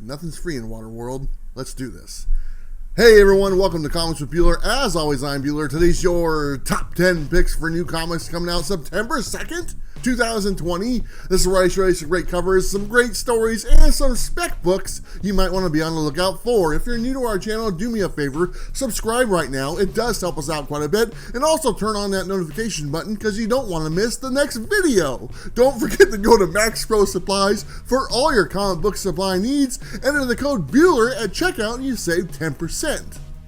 Nothing's free in Waterworld. Let's do this. Hey everyone, welcome to Comics with Bueller. As always, I'm Bueller. Today's your top 10 picks for new comics coming out September 2nd, 2020. This is where I show you some great covers, some great stories, and some spec books you might want to be on the lookout for. If you're new to our channel, do me a favor, subscribe right now. It does help us out quite a bit. And also turn on that notification button because you don't want to miss the next video. Don't forget to go to Max Pro Supplies for all your comic book supply needs. Enter the code Bueller at checkout and you save 10%.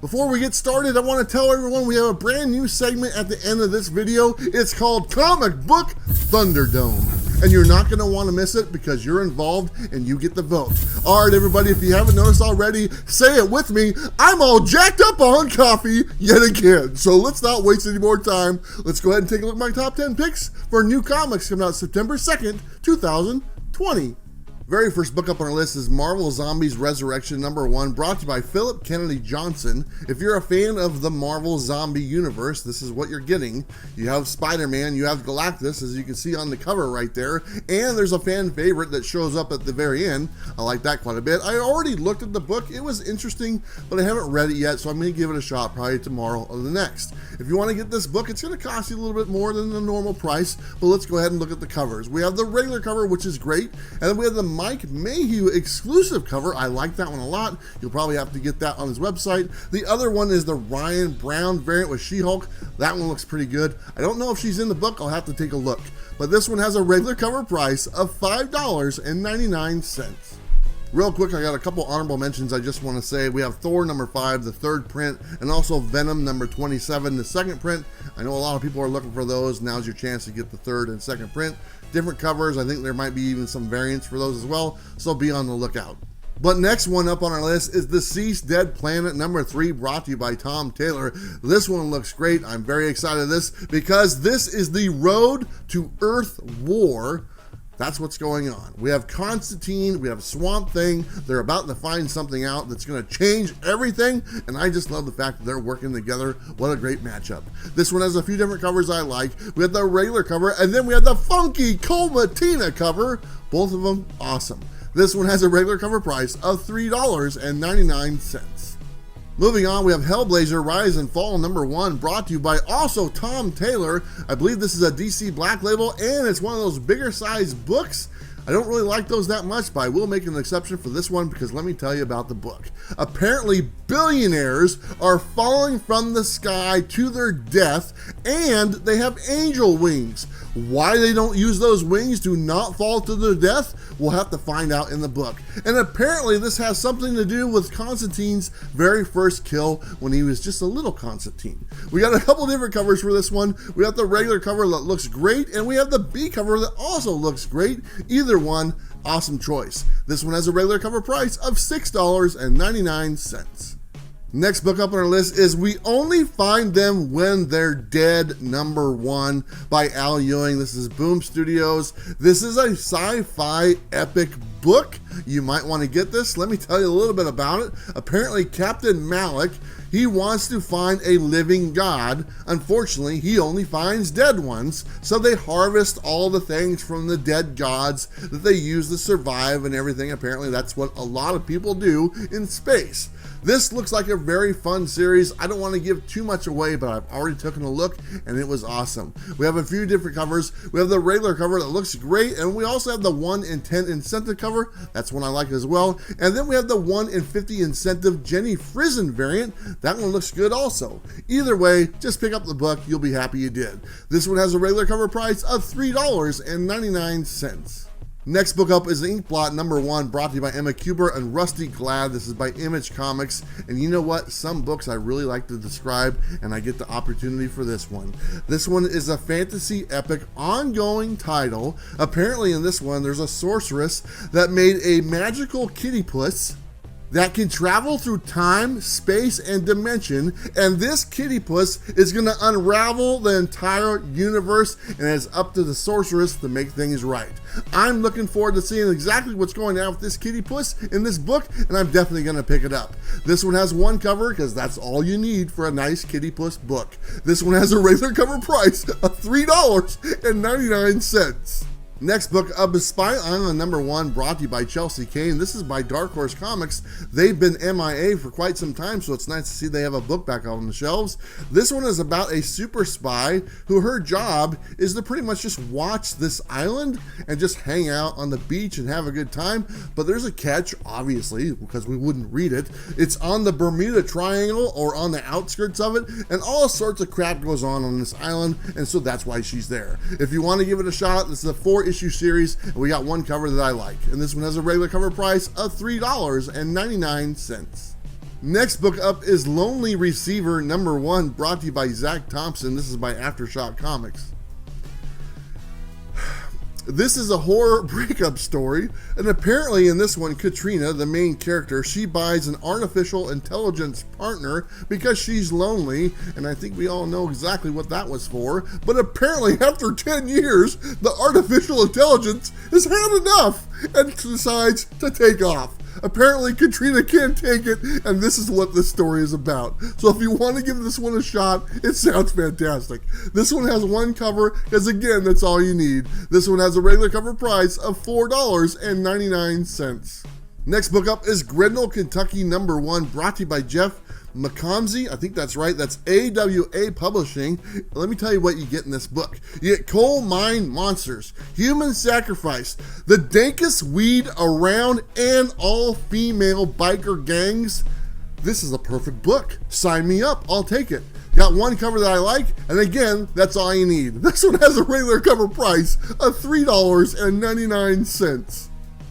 Before we get started, I want to tell everyone we have a brand new segment at the end of this video. It's called Comic Book Thunderdome. And you're not going to want to miss it because you're involved and you get the vote. All right, everybody, if you haven't noticed already, say it with me. I'm all jacked up on coffee yet again. So let's not waste any more time. Let's go ahead and take a look at my top 10 picks for new comics coming out September 2nd, 2020. Very first book up on our list is Marvel Zombies Resurrection #1, brought to you by Philip Kennedy Johnson. If you're a fan of the Marvel Zombie universe, this is what you're getting. You have Spider-Man, you have Galactus, as you can see on the cover right there, and there's a fan favorite that shows up at the very end. I like that quite a bit. I already looked at the book. It was interesting, but I haven't read it yet, so I'm going to give it a shot probably tomorrow or the next. If you want to get this book, it's going to cost you a little bit more than the normal price, but let's go ahead and look at the covers. We have the regular cover, which is great, and then we have the Mike Mayhew exclusive cover. I like that one a lot. You'll probably have to get that on his website. The other one is the Ryan Brown variant with She-Hulk. That one looks pretty good. I don't know if she's in the book. I'll have to take a look. But this one has a regular cover price of $5.99. Real quick, I got a couple honorable mentions I just want to say. We have Thor #5, the third print, and also Venom #27, the second print. I know a lot of people are looking for those. Now's your chance to get the third and second print. Different covers. I think there might be even some variants for those as well, so be on the lookout. But next one up on our list is Deceased Dead Planet #3, brought to you by Tom Taylor. This one looks great. I'm very excited this because this is the Road to Earth War. That's what's going on. We have Constantine, we have Swamp Thing. They're about to find something out that's going to change everything, and I just love the fact that they're working together. What a great matchup. This one has a few different covers I like. We have the regular cover, and then we have the funky Comatina cover. Both of them awesome. This one has a regular cover price of $3.99. Moving on, we have Hellblazer Rise and Fall #1, brought to you by also Tom Taylor. I believe this is a DC Black Label, and it's one of those bigger size books. I don't really like those that much, but I will make an exception for this one because let me tell you about the book. Apparently, billionaires are falling from the sky to their death, and they have angel wings. Why they don't use those wings to not fall to their death, we'll have to find out in the book. And apparently this has something to do with Constantine's very first kill when he was just a little Constantine. We got a couple different covers for this one. We have the regular cover that looks great, and we have the B cover that also looks great. Either one, awesome choice. This one has a regular cover price of $6.99. Next book up on our list is We Only Find Them When They're Dead #1 by Al Ewing. This is Boom Studios. This is a sci-fi epic book. You might want to get this. Let me tell you a little bit about it. Apparently, Captain Malik, he wants to find a living god. Unfortunately, he only finds dead ones, so they harvest all the things from the dead gods that they use to survive and everything. Apparently, that's what a lot of people do in space. This looks like a very fun series. I don't want to give too much away, but I've already taken a look and it was awesome. We have a few different covers. We have the regular cover that looks great, and we also have the 1 in 10 incentive cover. That's one I like as well. And then we have the 1 in 50 incentive Jenny Frizen variant. That one looks good also. Either way, just pick up the book. You'll be happy you did. This one has a regular cover price of $3.99. Next book up is Inkblot #1, brought to you by Emma Kuber and Rusty Glad. This is by Image Comics, and you know what? Some books I really like to describe, and I get the opportunity for this one. This one is a fantasy epic ongoing title. Apparently in this one, there's a sorceress that made a magical kitty puss that can travel through time, space, and dimension, and this kitty puss is going to unravel the entire universe, and it's up to the sorceress to make things right. I'm looking forward to seeing exactly what's going on with this kitty puss in this book, and I'm definitely going to pick it up. This one has one cover because that's all you need for a nice kitty puss book. This one has a regular cover price of $3.99. Next book up is Spy Island #1, brought to you by Chelsea Kane. This is by Dark Horse Comics. They've been MIA for quite some time, so it's nice to see they have a book back out on the shelves. This one is about a super spy who her job is to pretty much just watch this island and just hang out on the beach and have a good time. But there's a catch, obviously, because we wouldn't read it. It's on the Bermuda Triangle or on the outskirts of it, and all sorts of crap goes on this island, and so that's why she's there. If you want to give it a shot, this is a 4-issue series, and we got one cover that I like, and this one has a regular cover price of $3.99. Next book up is Lonely Receiver #1, brought to you by Zach Thompson. This is by Aftershock Comics. This is a horror breakup story, and apparently in this one, Katrina, the main character, she buys an artificial intelligence partner because she's lonely, and I think we all know exactly what that was for. But apparently after 10 years, the artificial intelligence has had enough and decides to take off. Apparently Katrina can't take it, and this is what this story is about. So if you want to give this one a shot, it sounds fantastic. This one has one cover, because again, that's all you need. This one has a regular cover price of $4.99. Next book up is Grendel, Kentucky #1, brought to you by Jeff McComsey. I think that's right. That's AWA Publishing. Let me tell you what you get in this book. You get Coal Mine Monsters, Human Sacrifice, the dankest weed around, and all female biker gangs. This is a perfect book. Sign me up. I'll take it. Got one cover that I like, and again, that's all you need. This one has a regular cover price of $3.99.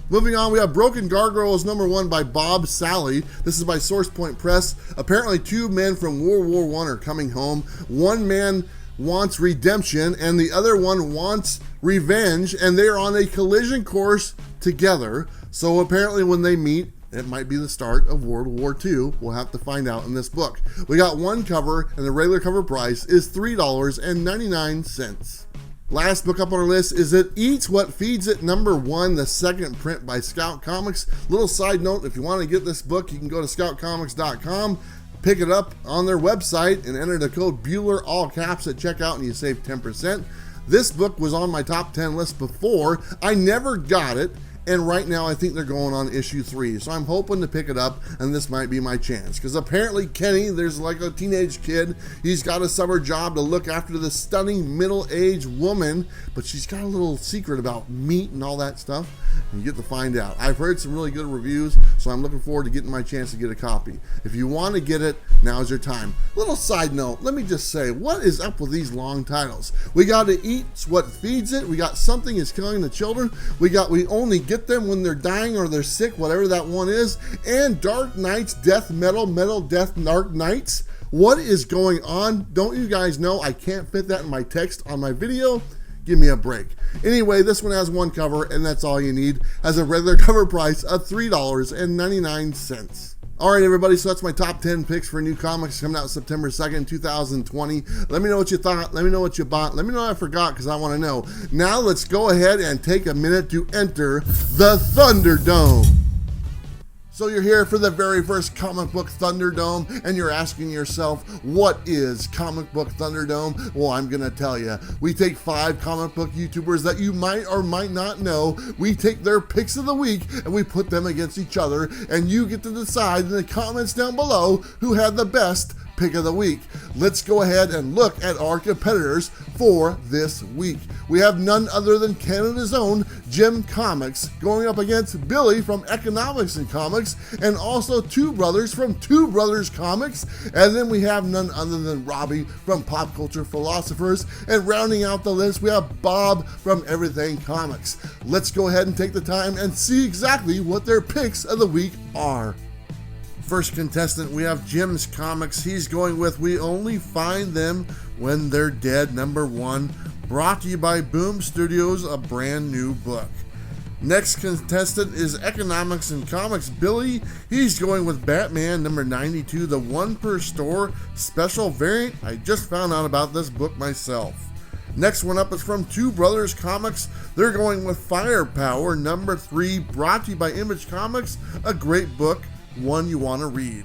Moving on, we have Broken Gargoyles #1 by Bob Sally. This is by Source Point Press. Apparently 2 men from World War I are coming home. One man wants redemption and the other one wants revenge, and they're on a collision course together. So apparently when they meet, it might be the start of World War II. We'll have to find out in this book. We got one cover, and the regular cover price is $3.99. Last book up on our list is It Eats What Feeds It #1, the second print by Scout Comics. Little side note, if you want to get this book, you can go to scoutcomics.com, pick it up on their website, and enter the code Bueller, all caps, at checkout, and you save 10%. This book was on my top 10 list before. I never got it, and right now I think they're going on issue 3, so I'm hoping to pick it up, and this might be my chance, because apparently Kenny, there's like a teenage kid, he's got a summer job to look after this stunning middle-aged woman, but she's got a little secret about meat and all that stuff, and you get to find out. I've heard some really good reviews, so I'm looking forward to getting my chance to get a copy. If you want to get it, now's your time. Little side note, let me just say, what is up with these long titles? We got It Eats What Feeds It, we got Something Is Killing the Children, we got We Only Get Them When They're Dying or They're Sick, whatever that one is, and Dark Knights, Death Metal, Metal Death, Dark Knights. What is going on? Don't you guys know I can't fit that in my text on my video? Give me a break. Anyway, this one has one cover, and that's all you need. Has a regular cover price of $3.99. All right, everybody, so that's my top 10 picks for new comics coming out September 2nd, 2020. Let me know what you thought. Let me know what you bought. Let me know I forgot, because I want to know. Now let's go ahead and take a minute to enter the Thunderdome. So you're here for the very first comic book Thunderdome, and you're asking yourself, what is comic book Thunderdome? Well, I'm gonna tell you. We take 5 comic book YouTubers that you might or might not know. We take their picks of the week and we put them against each other, and you get to decide in the comments down below who had the best pick of the week. Let's go ahead and look at our competitors for this week. We have none other than Canada's own Jim Comics going up against Billy from Economics and Comics, and also Two Brothers from Two Brothers Comics, and then we have none other than Robbie from Pop Culture Philosophers, and rounding out the list we have Bob from Everything Comics. Let's go ahead and take the time and see exactly what their picks of the week are. First contestant, we have Jim's Comics. He's going with We Only Find Them When They're Dead #1, brought to you by Boom Studios, a brand new book. Next contestant is Economics and Comics Billy. He's going with Batman #92, the one per store special variant. I just found out about this book myself. Next one up is from Two Brothers Comics. They're going with Firepower #3, brought to you by Image Comics, a great book, one you want to read.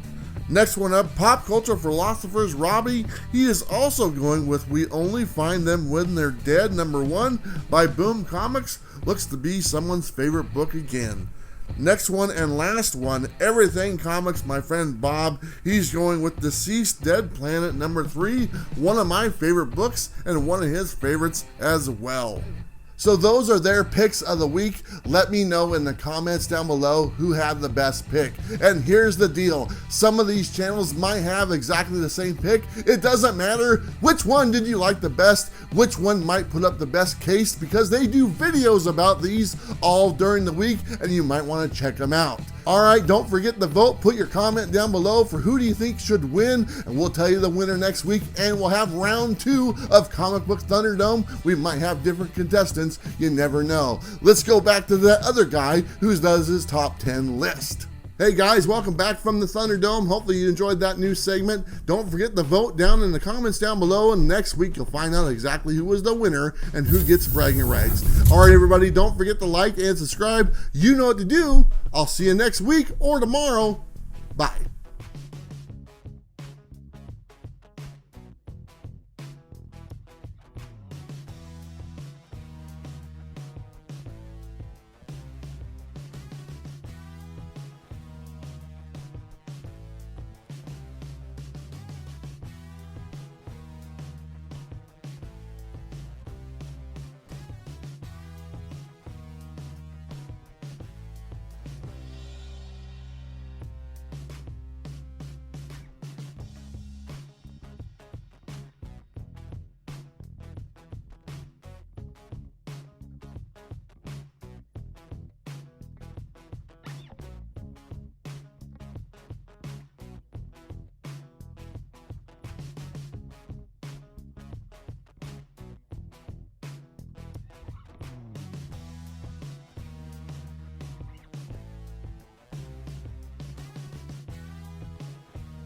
Next one up, pop culture philosophers Robbie. He is also going with We Only Find Them When They're Dead, #1 by Boom Comics. Looks to be someone's favorite book again. Next one and last one, Everything Comics, my friend Bob. He's going with Deceased Dead Planet #3, one of my favorite books and one of his favorites as well. So those are their picks of the week. Let me know in the comments down below who had the best pick. And here's the deal. Some of these channels might have exactly the same pick. It doesn't matter which one did you like the best, which one might put up the best case, because they do videos about these all during the week and you might want to check them out. All right, don't forget to vote. Put your comment down below for who do you think should win, and we'll tell you the winner next week, and we'll have round 2 of Comic Book Thunderdome. We might have different contestants. You never know. Let's go back to the other guy who does his top 10 list. Hey guys, welcome back from the Thunderdome. Hopefully you enjoyed that new segment. Don't forget to vote down in the comments down below, and next week you'll find out exactly who was the winner and who gets bragging rights. All right, everybody, don't forget to like and subscribe. You know what to do. I'll see you next week or tomorrow. Bye.